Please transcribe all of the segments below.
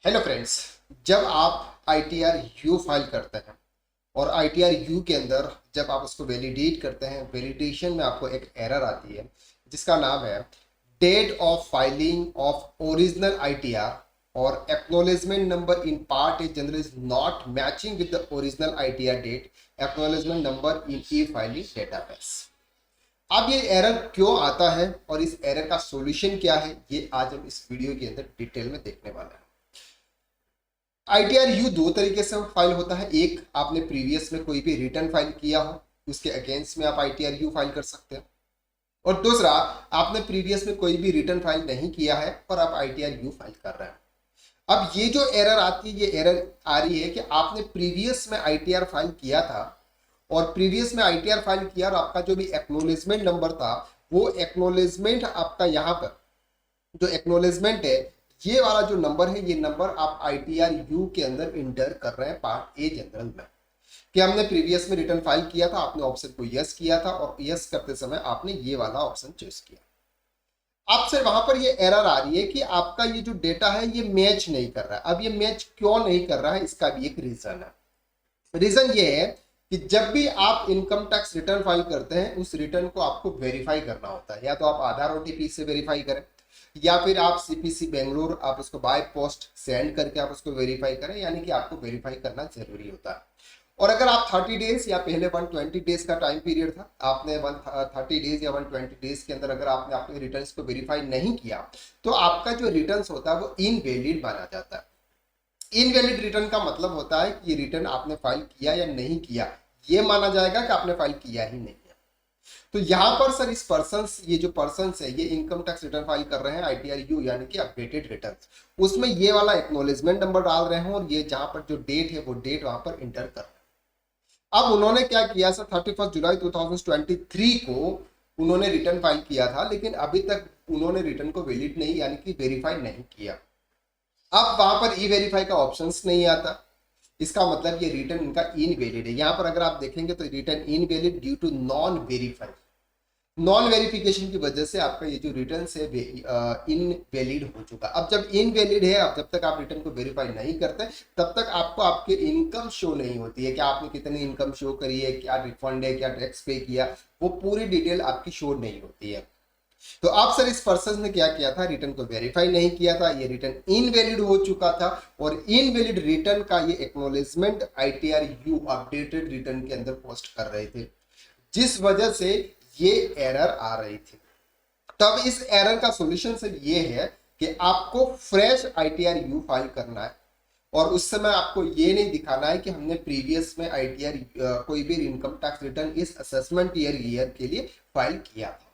Hello friends. जब आप ITR you file करते हैं और आईटीआर यू के अंदर जब आप उसको वैलिडेट करते हैं, वैलिडेशन में आपको एक एरर आती है जिसका नाम है date of filing of original ITR और acknowledgement number in part A general is not matching with the original ITR date acknowledgement number in E filing database. अब ये एरर क्यों आता है और इस एरर का सॉल्यूशन क्या है, ये आज हम इस वीडियो के अंदर डिटेल में देखने वाले हैं। आईटीआर यू दो तरीके से फाइल होता है। एक, आपने प्रीवियस में कोई भी रिटर्न फाइल किया हो, उसके अगेंस्ट में आप आईटीआर यू फाइल कर सकते हैं। और दूसरा, आपने प्रीवियस में कोई भी रिटर्न फाइल नहीं किया है और आप आईटीआर यू फाइल कर रहे हैं। अब ये जो एरर आती है, ये एरर आ रही है कि आपने प्रीवियस में आईटीआर फाइल किया था और प्रीवियस में आईटीआर फाइल किया और आपका जो भी एक्नॉलेजमेंट नंबर था, वो एक्नॉलेजमेंट आपका यहाँ पर जो एक्नॉलेजमेंट है, ये वाला जो नंबर है, ये नंबर आप आईटीआर यू के अंदर इंटर कर रहे हैं पार्ट ए जनरल में कि हमने प्रीवियस में रिटर्न फाइल किया था, आपने ऑप्शन को यस किया था और यस करते समय आपने ये वाला ऑप्शन चूज किया। आपसे वहां पर ये एरर आ रही है कि आपका ये जो डेटा है ये मैच नहीं कर रहा है। अब ये मैच क्यों नहीं कर रहा है, इसका भी एक रीजन है। रीजन ये है कि जब भी आप इनकम टैक्स रिटर्न फाइल करते हैं, उस रिटर्न को आपको वेरीफाई करना होता है। या तो आप आधार ओटीपी से वेरीफाई करें या फिर आप सीपीसी बेंगलोर आप उसको बाय पोस्ट सेंड करके आप उसको वेरीफाई करें, यानी कि आपको वेरीफाई करना जरूरी होता है। और अगर आप 30 डेज या पहले 120 डेज का टाइम पीरियड था, आपने 130 डेज या 120 डेज के अंदर अगर आपने अपने रिटर्न्स को वेरीफाई नहीं किया तो आपका जो रिटर्न्स होता है वो इनवैलिड माना जाता है। इनवैलिड रिटर्न का मतलब होता है कि ये रिटर्न आपने फाइल किया या नहीं किया, ये माना जाएगा कि आपने फाइल किया ही नहीं। तो यहां पर सर इस पर्सन, ये जो पर्सन है ये इनकम टैक्स रिटर्न फाइल कर रहे हैं आईटीआर यू यानी कि अपडेटेड रिटर्न, उसमें ये वाला एक्नॉलेजमेंट नंबर डाल रहे हैं और ये जहां पर जो डेट है वो डेट वहां पर इंटर कर रहे हैं। अब उन्होंने क्या किया सर, 31 जुलाई 2023 को उन्होंने रिटर्न फाइल किया था, लेकिन अभी तक उन्होंने रिटर्न को वैलिड नहीं यानी कि वेरीफाई नहीं किया। अब वहां पर ई वेरीफाई का ऑप्शन नहीं आता, इसका मतलब ये रिटर्न इनका इनवैलिड है। यहां पर अगर आप देखेंगे तो return invalid due to non verify, non verification की वजह से आपका ये जो रिटर्न है इनवैलिड हो चुका। अब जब इनवैलिड है, अब जब तक आप रिटर्न को वेरीफाई नहीं करते तब तक आपको आपके इनकम शो नहीं होती है कि आपने कितनी इनकम शो करी है, क्या रिफंड है, क्या टैक्स पे किया, वो पूरी डिटेल आपकी शो नहीं होती है। तो आप सर इस पर्सन ने क्या किया था, रिटर्न को वेरीफाई नहीं किया था, ये रिटर्न इनवैलिड हो चुका था और इनवैलिड रिटर्न का ये acknowledgement ITR you updated return के अंदर पोस्ट कर रहे थे, जिस वजह से ये एरर आ रही थी। तब इस एरर का सॉल्यूशन सर ये है कि आपको फ्रेश आईटीआर यू फाइल करना है और उस समय आपको ये नहीं दिखाना है कि हमने प्रीवियस में आईटीआर कोई भी इनकम टैक्स रिटर्न इस असेसमेंट ईयर के लिए फाइल किया था।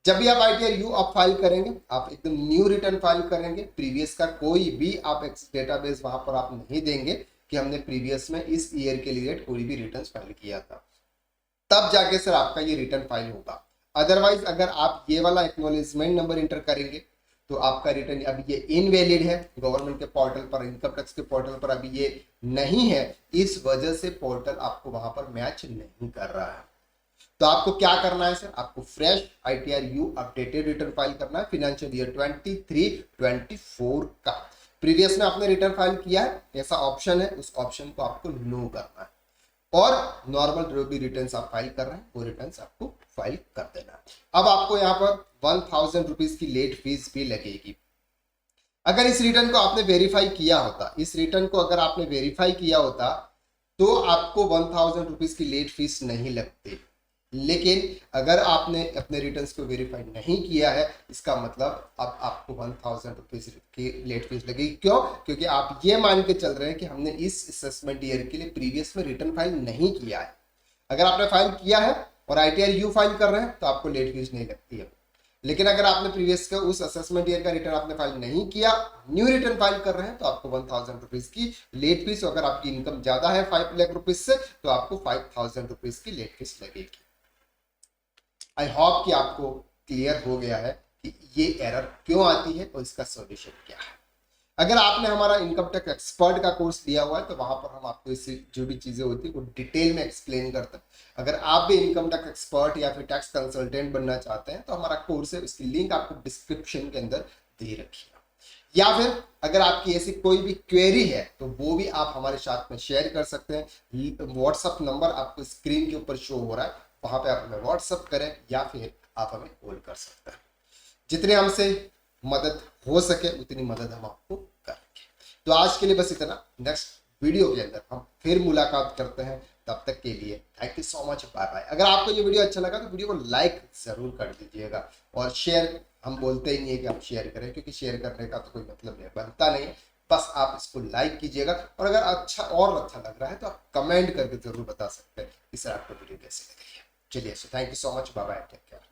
जब भी आप आईटीआर यू आप फाइल करेंगे, आप एकदम न्यू रिटर्न फाइल करेंगे, प्रीवियस का कोई भी आप डेटाबेस वहां पर आप नहीं देंगे कि हमने प्रीवियस में इस ईयर के लिए कोई भी रिटर्न फाइल किया था, तब जाके सर आपका ये रिटर्न फाइल होगा। अदरवाइज अगर आप ये वाला एक्नॉलेजमेंट नंबर इंटर करेंगे तो आपका रिटर्न अभी ये इनवैलिड है, गवर्नमेंट के पोर्टल पर, इनकम टैक्स के पोर्टल पर अभी ये नहीं है, इस वजह से पोर्टल आपको वहां पर मैच नहीं कर रहा है। तो आपको क्या करना है सर, आपको fresh ITR you updated return file करना है फिनेंशियल ईयर 23-24 का। प्रीवियस में आपने रिटर्न फाइल किया है, ऐसा ऑप्शन है, उस ऑप्शन को आपको नो करना है और नॉर्मल जो भी रिटर्न्स आप फाइल कर रहे हैं वो रिटर्न्स आपको फाइल कर देना है। अब आपको यहाँ पर 1000 रुपीज की लेट फीस भी लगेगी। अगर इस रिटर्न को आपने वेरीफाई किया होता, इस रिटर्न को अगर आपने वेरीफाई किया होता तो आपको 1000 रुपीज की लेट फीस नहीं लगती। लेकिन अगर आपने अपने रिटर्न्स को वेरीफाई नहीं किया है, इसका मतलब अब आपको 1000 रुपीज की लेट फीस लगेगी। क्यों? क्योंकि आप ये मान के चल रहे हैं कि हमने इस असेसमेंट ईयर के लिए प्रीवियस में रिटर्न फाइल नहीं किया है। अगर आपने फाइल किया है और आईटीआर यू फाइल कर रहे हैं तो आपको लेट फीस नहीं लगती है। लेकिन अगर आपने प्रीवियस का उस असेसमेंट ईयर का रिटर्न आपने फाइल नहीं किया, न्यू रिटर्न फाइल कर रहे हैं, तो आपको 1000 रुपीज की लेट फीस, अगर आपकी इनकम ज्यादा है 5 लाख रुपीज से तो आपको 5000 रुपीज की लेट फीस लगेगी। आई होप कि आपको क्लियर हो गया है कि ये एरर क्यों आती है और इसका सॉल्यूशन क्या है। अगर आपने हमारा इनकम टैक्स एक्सपर्ट का कोर्स लिया हुआ है तो वहां पर हम आपको इससे जो भी चीजें होती है वो डिटेल में एक्सप्लेन करते हैं। अगर आप भी इनकम टैक्स एक्सपर्ट या फिर टैक्स कंसल्टेंट बनना चाहते हैं तो हमारा कोर्स है, उसकी लिंक आपको डिस्क्रिप्शन के अंदर दे रखी है। या फिर अगर आपकी ऐसी कोई भी क्वेरी है तो वो भी आप हमारे साथ में शेयर कर सकते हैं। व्हाट्सअप नंबर आपको स्क्रीन के ऊपर शो हो रहा है, वहां पे आप हमें व्हाट्सअप करें या फिर आप हमें कॉल कर सकते हैं। जितने हमसे मदद हो सके उतनी मदद हम आपको करेंगे। तो आज के लिए बस इतना, नेक्स्ट वीडियो के अंदर हम फिर मुलाकात करते हैं। तब तक के लिए thank you so much, bye bye. अगर आपको ये वीडियो अच्छा लगा तो वीडियो को लाइक जरूर कर दीजिएगा और शेयर, हम बोलते ही नहीं है कि आप शेयर करें, क्योंकि शेयर करने का तो कोई मतलब नहीं बनता नहीं, बस आप इसको लाइक कीजिएगा। और अगर अच्छा लग रहा है तो आप कमेंट करके जरूर बता सकते हैं कि सर आपको वीडियो कैसे लग रही है। चलिए, so thank you so much, bye bye, take care.